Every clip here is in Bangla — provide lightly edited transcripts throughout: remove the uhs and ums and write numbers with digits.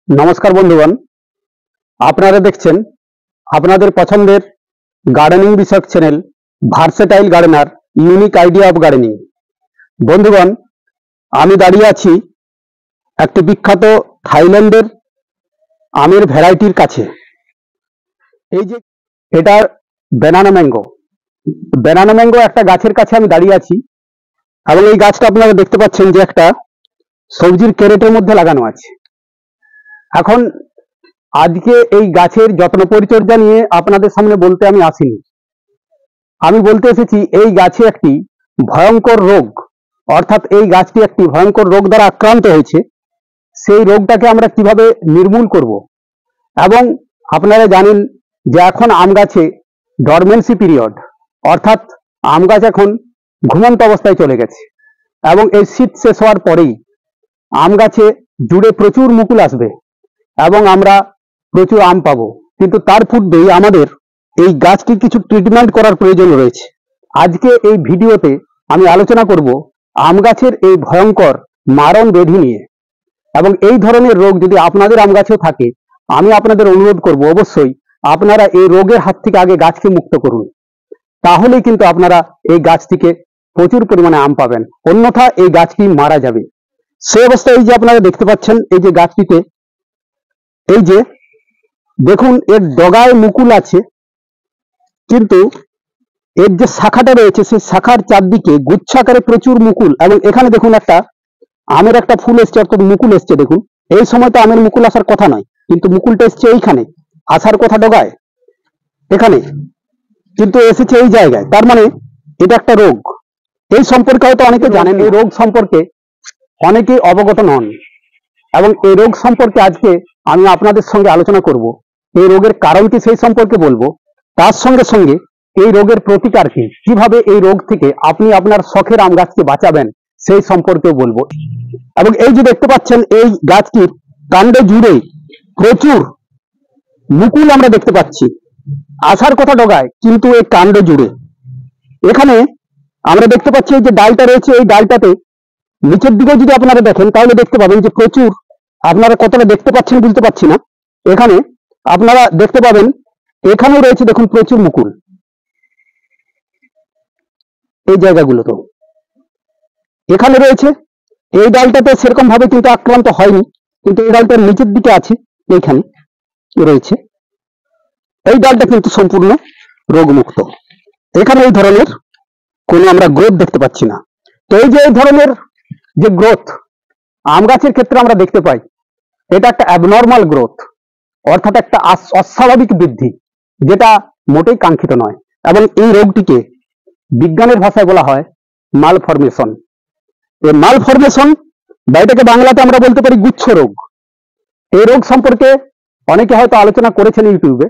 নমস্কার বন্ধুগণ, আপনারা দেখছেন আপনাদের পছন্দের গার্ডেনিং বিষয়ক channel versatile gardener unique idea of gardening. বন্ধুগণ, আমি দাঁড়িয়ে আছি একটি বিখ্যাত থাইল্যান্ডের আমের ভ্যারাইটির কাছে। এই যে এটা ব্যানানা ম্যাঙ্গো একটা গাছের কাছে আমি দাঁড়িয়ে আছি এবং এই গাছটা আপনারা দেখতে পাচ্ছেন যে একটা সবজির ক্যারেটের মধ্যে লাগানো আছে। এখন আজকে এই গাছের যত্ন পরিচর্যা নিয়ে আপনাদের সামনে বলতে আমি আসিনি। আমি বলতে এসেছি এই গাছে একটি ভয়ঙ্কর রোগ, অর্থাৎ এই গাছটি একটি ভয়ঙ্কর রোগ দ্বারা আক্রান্ত হয়েছে। সেই রোগটাকে আমরা কিভাবে নির্মূল করব, এবং আপনারা জানেন যে এখন আম গাছে ডরমেন্সি পিরিয়ড, অর্থাৎ আম গাছ এখন ঘুমন্ত অবস্থায় চলে গেছে এবং এই শীত শেষ হওয়ার পরেই আম গাছে জুড়ে প্রচুর মুকুল আসবে এবং আমরা প্রচুর আম পাবো। কিন্তু তার পূর্বেই আমাদের এই গাছটির কিছু ট্রিটমেন্ট করার প্রয়োজন রয়েছে। আজকে এই ভিডিওতে আমি আলোচনা করব আম গাছের এই ভয়ঙ্কর মারণ ব্যাধি নিয়ে, এবং এই ধরনের রোগ যদি আপনাদের আম গাছেও থাকে, আমি আপনাদের অনুরোধ করব অবশ্যই আপনারা এই রোগের হাত থেকে আগে গাছকে মুক্ত করুন। তাহলেই কিন্তু আপনারা এই গাছ থেকে প্রচুর পরিমাণে আম পাবেন, অন্যথা এই গাছটি মারা যাবে। সেই অবস্থায় এই যে আপনারা দেখতে পাচ্ছেন এই যে গাছটিতে এই যে দেখুন এর ডগায় মুকুল আছে, কিন্তু এর যে শাখাটা রয়েছে সেই শাখার চারদিকে গুচ্ছাকারে প্রচুর মুকুল, এবং এখানে দেখুন একটা আমের একটা ফুল এসছে, অর্থাৎ মুকুল এসছে। দেখুন এই সময় তো আমের মুকুল আসার কথা নয়, কিন্তু মুকুলটা এসছে এইখানে, আসার কথা ডগায় এখানে, কিন্তু এসেছে এই জায়গায়। তার মানে এটা একটা রোগ। এই সম্পর্কে হয়তো অনেকে জানেন, এই রোগ সম্পর্কে অনেকেই অবগত নন, এবং এই রোগ সম্পর্কে আজকে আমি আপনাদের সঙ্গে আলোচনা করব। এই রোগের কারণ কি সেই সম্পর্কে বলবো, তার সঙ্গে সঙ্গে এই রোগের প্রতিকার কি, কিভাবে এই রোগ থেকে আপনি আপনার শখের আম গাছকে বাঁচাবেন সেই সম্পর্কেও বলবো। এবং এই যে দেখতে পাচ্ছেন এই গাছটির কাণ্ডে জুড়ে প্রচুর মুকুল আমরা দেখতে পাচ্ছি, আসার কথা ডগায় কিন্তু এই কাণ্ড জুড়ে। এখানে আমরা দেখতে পাচ্ছি এই যে ডালটা রয়েছে, এই ডালটাতে নিচের দিকে যদি আপনারা দেখেন তাহলে দেখতে পাবেন যে প্রচুর, আপনারা কতটা দেখতে পাচ্ছেন বুঝতে পারছি না, এখানে আপনারা দেখতে পাবেন এখানেও রয়েছে দেখুন প্রচুর মুকুল। এই জায়গাগুলো তো এখানে রয়েছে, এই ডালটাতে সেরকম ভাবে কিন্তু আক্রান্ত হয়নি, কিন্তু এই ডালটার নিচের দিকে আছে, এইখানে রয়েছে। এই ডালটা কিন্তু সম্পূর্ণ রোগমুক্ত, এখানে এই ধরনের কোনো আমরা গ্রোথ দেখতে পাচ্ছি না। তো এই যে এই ধরনের যে গ্রোথ আম গাছের ক্ষেত্রে আমরা দেখতে পাই, এটা একটা অ্যাবনর্মাল গ্রোথ, অর্থাৎ একটা অস্বাভাবিক বৃদ্ধি, যেটা মোটেই কাঙ্ক্ষিত নয়। এবং এই রোগটিকে বিজ্ঞানের ভাষায় বলা হয় মালফরমেশন। এই মালফরমেশন বা এটাকে বাংলাতে আমরা বলতে পারি গুচ্ছ রোগ। এই রোগ সম্পর্কে অনেকে হয়তো আলোচনা করেছেন ইউটিউবে,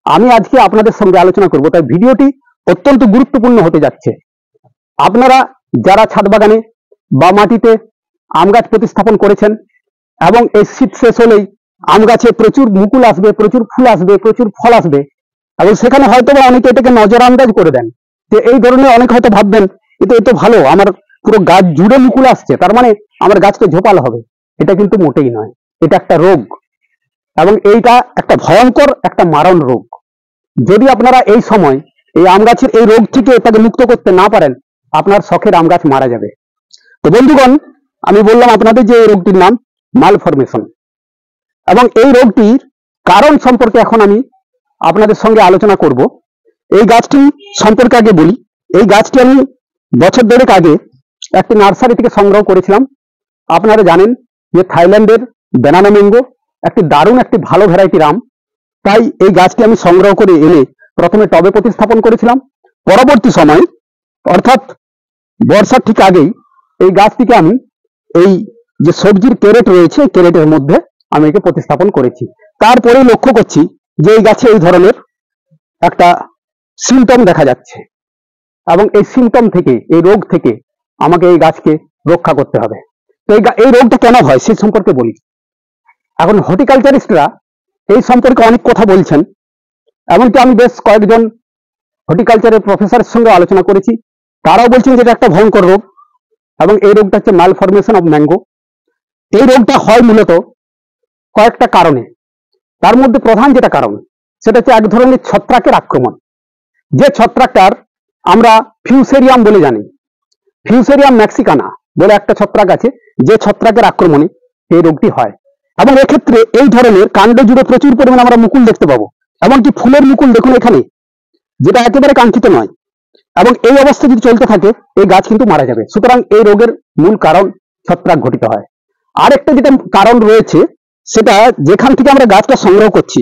আমি আজকে আপনাদের সঙ্গে আলোচনা করব, তাই ভিডিওটি অত্যন্ত গুরুত্বপূর্ণ হতে যাচ্ছে। আপনারা যারা ছাদ বাগানে বা মাটিতে আম গাছ প্রতিস্থাপন করেছেন, এবং এই শীত শেষ হলেই আম গাছে প্রচুর মুকুল আসবে, প্রচুর ফুল আসবে, প্রচুর ফল আসবে, এবং সেখানে হয়তো বা অনেকে এটাকে নজরআন্দাজ করে দেন, যে এই ধরনের অনেক হয়তো ভাববেন এতো ভালো, আমার পুরো গাছ জুড়ে মুকুল আসছে, তার মানে আমার গাছকে ঝোপালো হবে। এটা কিন্তু মোটেই নয়, এটা একটা রোগ, এবং এইটা একটা ভয়ঙ্কর একটা মারণ রোগ। যদি আপনারা এই সময় এই আম গাছের এই রোগ থেকে তাকে মুক্ত করতে না পারেন, আপনার শখের আম গাছ মারা যাবে। তো বন্ধুগণ, আমি বললাম আপনাদের যে এই রোগটির নাম মালফরমেশন, এবং এই রোগটির কারণ সম্পর্কে এখন আমি আপনাদের সঙ্গে আলোচনা করব। এই গাছটি সম্পর্কে আগে বলি। এই গাছটি আমি বছর দেড়েক আগে একটি নার্সারি থেকে সংগ্রহ করেছিলাম। আপনারা জানেন যে থাইল্যান্ডের ব্যানানা ম্যাঙ্গো একটি দারুণ একটি ভালো ভ্যারাইটির আম, তাই এই গাছটি আমি সংগ্রহ করে এনে প্রথমে টবে প্রতিস্থাপন করেছিলাম। পরবর্তী সময় অর্থাৎ বর্ষার ঠিক আগেই এই গাছটিকে আমি এই যে সবজির ক্যারেট রয়েছে, ক্যারেটের মধ্যে আমি একে প্রতিস্থাপন করেছি। তারপরে লক্ষ্য করছি যে এই গাছে এই ধরনের একটা সিমটম দেখা যাচ্ছে, এবং এই সিমটম থেকে, এই রোগ থেকে আমাকে এই গাছকে রক্ষা করতে হবে। তো এই রোগটা কেন হয় সেই সম্পর্কে বলি। এখন হর্টিকালচারিস্টরা এই সম্পর্কে অনেক কথা বলছেন, এমনকি আমি বেশ কয়েকজন হর্টিকালচারের প্রফেসরের সঙ্গে আলোচনা করেছি, তারাও বলছেন যে এটা একটা ভয়ঙ্কর রোগ, এবং এই রোগটা হচ্ছে মালফরমেশন অফ ম্যাঙ্গো। এই রোগটা হয় মূলত কয়েকটা কারণে। তার মধ্যে প্রধান যেটা কারণ সেটা হচ্ছে এক ধরনের ছত্রাকের আক্রমণ, যে ছত্রাকটার আমরা ফিউসেরিয়াম বলে জানি। ফিউসেরিয়াম ম্যাক্সিকানা বলে একটা ছত্রাক আছে, যে ছত্রাকের আক্রমণে এই রোগটি হয়। এবং এক্ষেত্রে এই ধরনের কাণ্ড জুড়ে প্রচুর পরিমাণে আমরা মুকুল দেখতে পাবো, এমনকি ফুলের মুকুল দেখুন এখানে, যেটা একেবারে কাঙ্ক্ষিত নয়। এবং এই অবস্থা যদি চলতে থাকে এই গাছ কিন্তু মারা যাবে। সুতরাং এই রোগের মূল কারণ ছত্রাক ঘটিত হয়। আরেকটা যেটা কারণ রয়েছে, সেটা যেখান থেকে আমরা গাছটা সংগ্রহ করছি,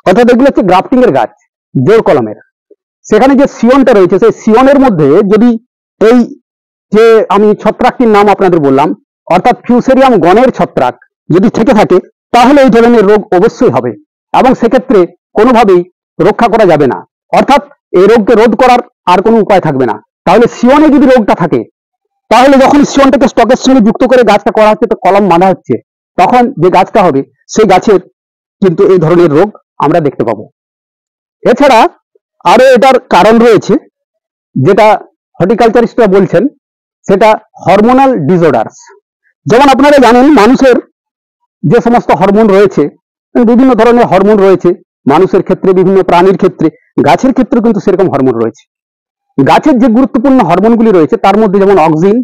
অর্থাৎ এগুলো হচ্ছে গ্রাফটিং এর গাছ, জোড় কলমের, সেখানে যে সিয়নটা রয়েছে সেই সিয়নের মধ্যে যদি এই যে আমি ছত্রাকটির নাম আপনাদের বললাম, অর্থাৎ ফিউসেরিয়াম গণের ছত্রাক যদি থেকে থাকে, তাহলে এই ধরনের রোগ অবশ্যই হবে এবং সেক্ষেত্রে কোনোভাবেই রক্ষা করা যাবে না। অর্থাৎ এই রোগকে রোধ করার আর কোনো উপায় থাকবে না। তাহলে সিয়নে যদি রোগটা থাকে, তাহলে যখন সিয়নটাকে স্টকের সঙ্গে যুক্ত করে গাছটা করা হচ্ছে, তো কলম বাঁধা হচ্ছে, তখন যে গাছটা হবে সেই গাছের কিন্তু এই ধরনের রোগ আমরা দেখতে পাবো। এছাড়া আরো এটার কারণ রয়েছে, যেটা হর্টিকালচারিস্টরা বলছেন, সেটা হরমোনাল ডিসঅর্ডারস। যেমন আপনারা জানেন মানুষের যে সমস্ত হরমোন রয়েছে, বিভিন্ন ধরনের হরমোন রয়েছে, মানুষের ক্ষেত্রে, বিভিন্ন প্রাণীর ক্ষেত্রে, গাছের ক্ষেত্রে কিন্তু সেরকম হরমোন রয়েছে। গাছের যে গুরুত্বপূর্ণ হরমোনগুলি রয়েছে তার মধ্যে যেমন অক্সিন,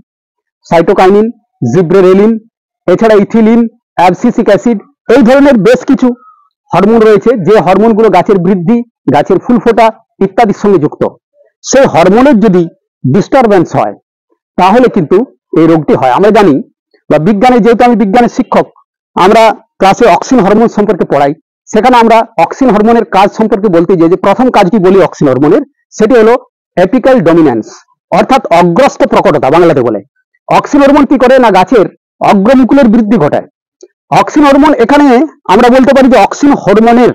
সাইটোকাইনিন, জিব্রেরেলিন, এছাড়া ইথিলিন, অ্যাবসিসিক অ্যাসিড, এই ধরনের বেশ কিছু হরমোন রয়েছে, যে হরমোনগুলো গাছের বৃদ্ধি, গাছের ফুল ফোটা ইত্যাদির সঙ্গে যুক্ত। সেই হরমোনের যদি ডিস্টারবেন্স হয় তাহলে কিন্তু এই রোগটি হয়। আমরা জানি, বা বিজ্ঞানে, যেহেতু আমি বিজ্ঞানের শিক্ষক, আমরা ক্লাসে অক্সিন হরমোন সম্পর্কে পড়াই, সেখানে আমরা অক্সিন হরমোনের কাজ সম্পর্কে বলতে যাই, যে প্রথম কাজটি বলি অক্সিন হরমোনের, সেটি হলো এপিক্যাল ডমিন্যান্স, অর্থাৎ অগ্রস্ত প্রকটতা বাংলাতে বলে। অক্সিন হরমোন কি করে না, গাছের অগ্রমুকুলের বৃদ্ধি ঘটায়। অক্সিন হরমোন, এখানে আমরা বলতে পারি যে অক্সিন হরমোনের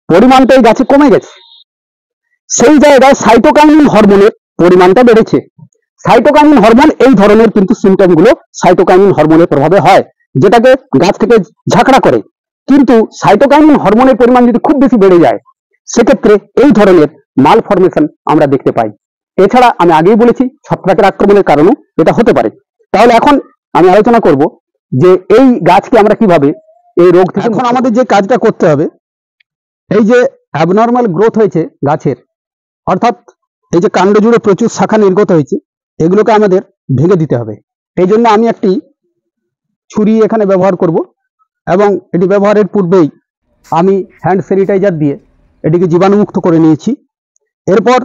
পরিমাণটা এই গাছে কমে গেছে, সেই জায়গায় সাইটোকাইনিন হরমোনের পরিমাণটা বেড়েছে। সাইটোকাইনিন হরমোন, এই ধরনের কিন্তু সিমটম গুলো সাইটোকাইনিন হরমোনের প্রভাবে হয়, যেটাকে গাছ থেকে ঝাঁকড়া করে। কিন্তু সাইটোকাইনিন হরমোনের পরিমাণ যদি খুব বেশি বেড়ে যায়, সেক্ষেত্রে এই ধরনের মাল ফরমেশন আমরা দেখতে পাই। এছাড়া আমি আগেই বলেছি ছত্রাকের আক্রমণের কারণে এটা হতে পারে। তাহলে এখন আমি আলোচনা করব যে এই গাছকে আমরা কিভাবে এই রোগ থেকে, এখন আমাদের যে কাজটা করতে হবে, এই যে অ্যাবনর্মাল গ্রোথ হয়েছে গাছের, অর্থাৎ এই যে কাণ্ড জুড়ে প্রচুর শাখা নির্গত হয়েছে, এগুলোকে আমাদের ভেঙে দিতে হবে। এই জন্য আমি একটি ছুরি এখানে ব্যবহার করব, এবং এটি ব্যবহারের পূর্বেই আমি হ্যান্ড স্যানিটাইজার দিয়ে এটিকে জীবাণুমুক্ত করে নিয়েছি। এরপর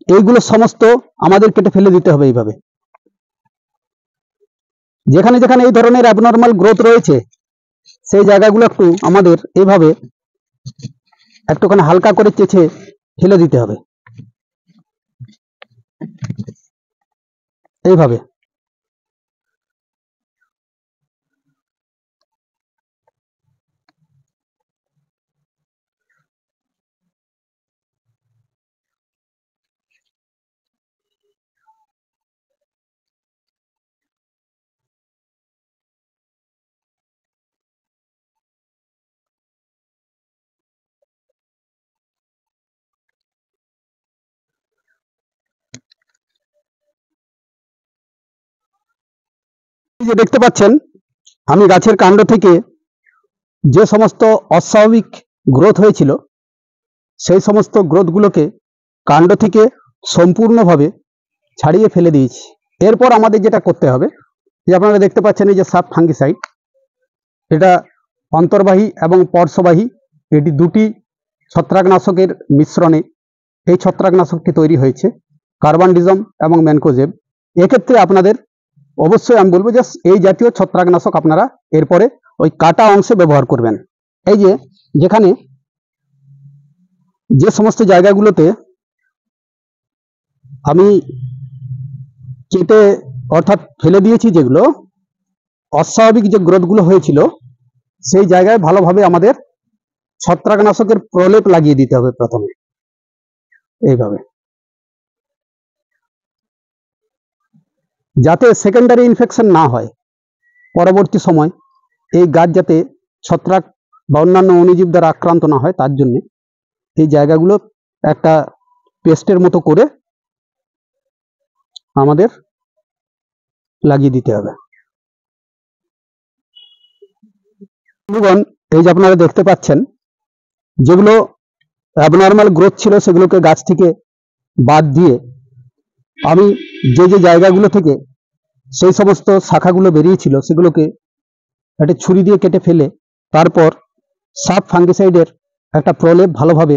এইগুলো সমস্ত আমাদের কেটে ফেলে দিতে হবে। এইভাবে যেখানে যেখানে এই ধরনের অ্যাবনর্মাল গ্রোথ রয়েছে, সেই জায়গাগুলো একটু আমাদের এইভাবে একটুখানি হালকা করে চেঁচে ফেলে দিতে হবে, এইভাবে। যে দেখতে পাচ্ছেন, আমি গাছের কাণ্ড থেকে যে সমস্ত অস্বাভাবিক গ্রোথ হয়েছিল, সেই সমস্ত গ্রোথগুলোকে কাণ্ড থেকে সম্পূর্ণভাবে ছাড়িয়ে ফেলে দিয়েছি। এরপর আমাদের যেটা করতে হবে, যে আপনারা দেখতে পাচ্ছেন এই যে সাব ফাঙ্গিসাইড, এটা অন্তর্বাহী এবং পর্শ্ববাহী, এটি দুটি ছত্রাকনাশকের মিশ্রণে এই ছত্রাকনাশকটি তৈরি হয়েছে, কার্বানডিজম এবং ম্যানকোজেব। এক্ষেত্রে আপনাদের অবশ্যই আমি বলবো যে এই জাতীয় ছত্রাকনাশক আপনারা এরপরে ওই কাটা অংশে ব্যবহার করবেন। এই যে যেখানে যে সমস্ত জায়গাগুলোতে আমি কেটে অর্থাৎ ফেলে দিয়েছি, যেগুলো অস্বাভাবিক যে গ্রোথগুলো হয়েছিল, সেই জায়গায় ভালোভাবে আমাদের ছত্রাকনাশকের প্রলেপ লাগিয়ে দিতে হবে প্রথমে, এইভাবে, যাতে সেকেন্ডারি ইনফেকশন না হয়। পরবর্তী সময় এই গাছ যাতে ছত্রাক বা অন্যান্য অণুজীব দ্বারা আক্রান্ত না হয়, তার জন্য এই জায়গাগুলো একটা পেস্টের মতো করে আমাদের লাগিয়ে দিতে হবে। বন্ধুগণ, এই যে আপনারা দেখতে পাচ্ছেন, যেগুলো অ্যাবনর্মাল গ্রোথ ছিল সেগুলোকে গাছ থেকে বাদ দিয়ে আমি যে যে জায়গাগুলো থেকে সেই সমস্ত শাখাগুলো বেরিয়েছিল সেগুলোকে একটা ছুরি দিয়ে কেটে ফেলে তারপর সাব ফাঙ্গিসাইডের একটা প্রলেপ ভালোভাবে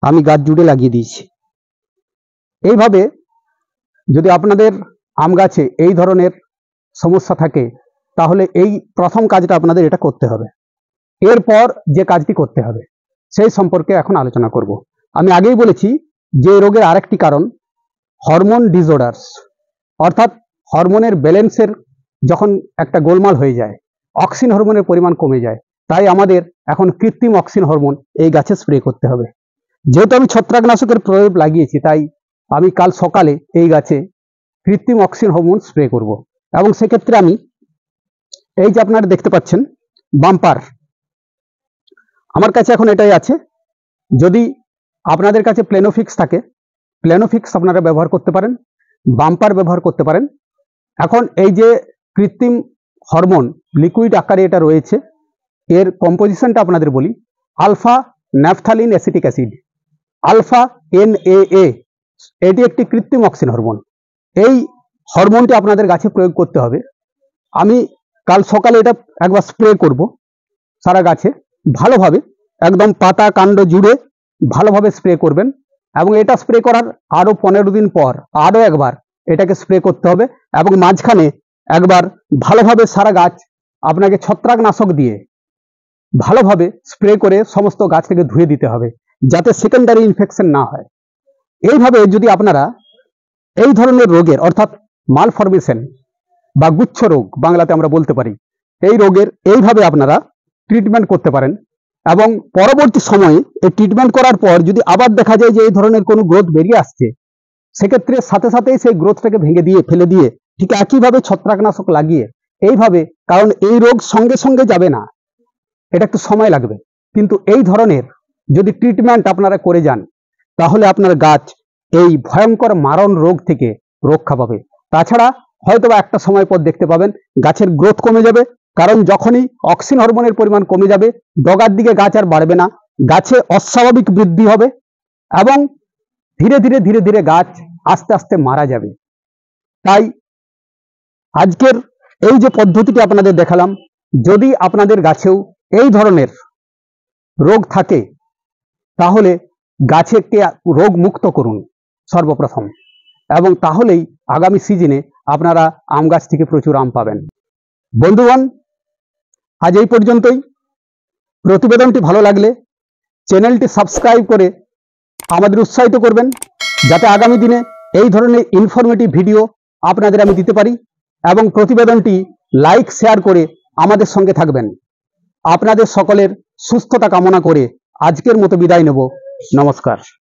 আমি গাছ জুড়ে লাগিয়ে দিয়েছি। এইভাবে যদি আপনাদের আম গাছে এই ধরনের সমস্যা থাকে তাহলে এই প্রথম কাজটা আপনাদের এটা করতে হবে। এরপর যে কাজটি করতে হবে সেই সম্পর্কে এখন আলোচনা করব। আমি আগেই বলেছি যে রোগের আরেকটি কারণ হরমোন ডিসঅর্ডারস, অর্থাৎ হরমোনের ব্যালেন্সের যখন একটা গোলমাল হয়ে যায়, অক্সিন হরমোনের পরিমাণ কমে যায়, তাই আমাদের এখন কৃত্রিম অক্সিন হরমোন এই গাছে স্প্রে করতে হবে। যেহেতু আমি ছত্রাকনাশকের প্রয়োগ লাগিয়েছি তাই আমি কাল সকালে এই গাছে কৃত্রিম অক্সিন হরমোন স্প্রে করব। এবং সেক্ষেত্রে আমি এই যে আপনারা দেখতে পাচ্ছেন বাম্পার, আমার কাছে এখন এটাই আছে। যদি আপনাদের কাছে প্লেনোফিক্স থাকে, প্লেনোফিক্স আপনারা ব্যবহার করতে পারেন, বাম্পার ব্যবহার করতে পারেন। এখন এই যে কৃত্রিম হরমোন লিকুইড আকারে এটা রয়েছে, এর কম্পোজিশনটা আপনাদের বলি। Alpha naphthalene acetic acid, alpha NAA, এটি একটি কৃত্রিম অক্সিন হরমোন। এই হরমোনটি আপনাদের গাছে প্রয়োগ করতে হবে। আমি কাল সকালে এটা একবার স্প্রে করব সারা গাছে ভালোভাবে, একদম পাতা কাণ্ড জুড়ে ভালোভাবে স্প্রে করবেন। এবং এটা স্প্রে করার আরো 15 দিন পর আরো একবার এটাকে স্প্রে করতে হবে এবং মাঝখানে একবার ভালোভাবে সারা গাছ আপনাকে ছত্রাকনাশক দিয়ে ভালোভাবে স্প্রে করে সমস্ত গাছটাকে ধুয়ে দিতে হবে যাতে সেকেন্ডারি ইনফেকশন না হয়। এইভাবে যদি আপনারা এই ধরনের রোগের অর্থাৎ মালফরমেশন বা গুচ্ছ রোগ বাংলাতে আমরা বলতে পারি, এই রোগের এইভাবে আপনারা ট্রিটমেন্ট করতে পারেন এবং পরবর্তী সময়ে এই ট্রিটমেন্ট করার পর যদি আবার দেখা যায় যে এই ধরনের কোনো গ্রোথ বেরিয়ে আসছে, সেক্ষেত্রে সাথে সাথেই সেই গ্রোথটাকে ভেঙে দিয়ে ফেলে দিয়ে ঠিক একইভাবে ছত্রাকনাশক লাগিয়ে এইভাবে, কারণ এই রোগ সঙ্গে সঙ্গে যাবে না, এটা একটু সময় লাগবে, কিন্তু এই ধরনের যদি ট্রিটমেন্ট আপনারা করে যান তাহলে আপনার গাছ এই ভয়ঙ্কর মারণ রোগ থেকে রক্ষা পাবে। তাছাড়া হয়তো বা একটা সময় পর দেখতে পাবেন গাছের গ্রোথ কমে যাবে, কারণ যখনই অক্সিন হরমোনের পরিমাণ কমে যাবে ডগার দিকে গাছ আর বাড়বে না, গাছে অস্বাভাবিক বৃদ্ধি হবে এবং ধীরে ধীরে ধীরে ধীরে গাছ আস্তে আস্তে মারা যাবে। তাই আজকের এই যে পদ্ধতিটি আপনাদের দেখালাম, যদি আপনাদের গাছেও এই ধরনের রোগ থাকে তাহলে গাছকে রোগ মুক্ত করুন সর্বপ্রথম, এবং তাহলেই আগামী সিজনে আপনারা আম গাছ থেকে প্রচুর আম পাবেন। বন্ধুগণ, আজ এই পর্যন্তই। প্রতিবেদনটি ভালো লাগলে চ্যানেলটি সাবস্ক্রাইব করে আমাদের উৎসাহিত করবেন যাতে আগামী দিনে এই ধরনের ইনফরমেটিভ ভিডিও আপনাদের আমি দিতে পারি, এবং প্রতিবেদনটি লাইক শেয়ার করে আমাদের সঙ্গে থাকবেন। আপনাদের সকলের সুস্থতা কামনা করে আজকের মতো বিদায় নেব। নমস্কার।